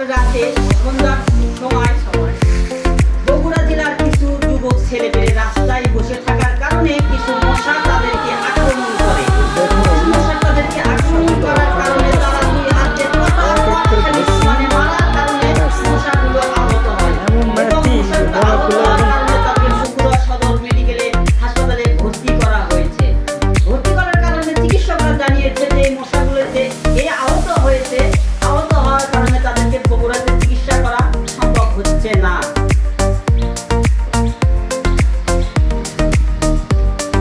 রাতে সন্ধ্যার সময় বগুড়া জেলার কিছু যুবক ছেলেমেয়ে রাস্তায় বসে থাকার কারণে কিছু মশা তাদেরকে আক্রমণ করে। মশা তাদেরকে আক্রমণ করার কারণে তারা দুই হাতে মানে মারার কারণে মশাগুলো আহত হয় এবং মশাগুলো আহত হওয়ার কারণে তাকে বগুড়া সদর মেডিকেলে হাসপাতালে ভর্তি করা হয়েছে। ভর্তি করার কারণে চিকিৎসকরা জানিয়েছে যে এই মশাগুলোতে এই আহত হয়েছে, আহত হওয়ার কারণে তাদেরকে বগুড়াতে চিকিৎসা করা সম্ভব হচ্ছে না।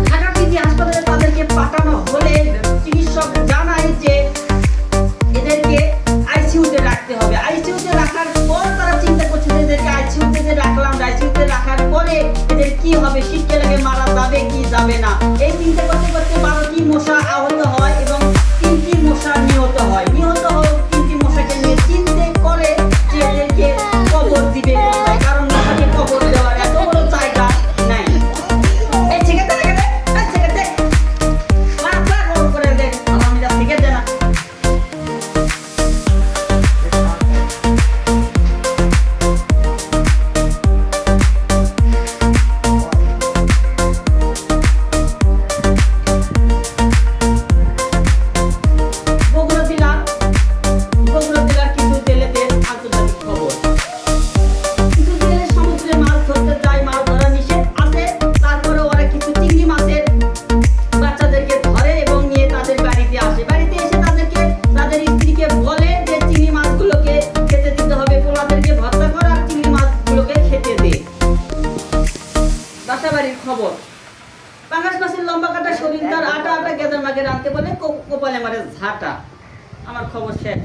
ঢাকা পিজি হাসপাতালে তাদেরকে পাঠানো হলে চিকিৎসক জানায় যে এদেরকে আইসিইউতে রাখতে হবে। আইসিইউতে রাখার পর তারা চিন্তা করছে যে এদেরকে আইসিইউতে যে রাখলাম, আইসিইউতে রাখার পরে এদের কি হবে, শীতকে লেগে মারা যাবে কি যাবে না, এই চিন্তা করতে করতে 12টি মশা আহত হয় এবং 3টি মশা নিহত হয়। নিহত হয়ে 3টি মশাকে নিয়ে চিন্তা করে যে এদেরকে কবর দিবে কোথায়, কারণ মশাকে কবর দেওয়ার এত বড় জায়গা নাই। এই ছেকেতে রেখে দে, এই ছেকেতে মাথা গরম করে দে, আমি যা থেকে দে না। বগুড়া জেলার কিছু জেলেদের আন্তর্জাতিক খবর। কিছু জেলে সমুদ্রে মাছ ধরতে যায়, মাছ ধরা নিষেধ আছে, তারপরে ওরা কিছু চিংড়ি মাছের বাচ্চাদেরকে ধরে এবং নিয়ে তাদের বাড়িতে আসে। বাড়িতে এসে তাদেরকে তাদের স্ত্রীকে বলে যে চিংড়ি মাছগুলোকে খেতে দিতে হবে, পোলাদেরকে ভর্তা কর আর চিংড়ি মাছগুলোকে খেতে দে। বাসাবাড়ির খবর। পাঙ্গাস মাছের লম্বা কাটা শরীর, তার আটা আটা গেদার মাকে রাঁধতে বলে কপালে মারে ঝাঁটা। আমার খবর শেষ।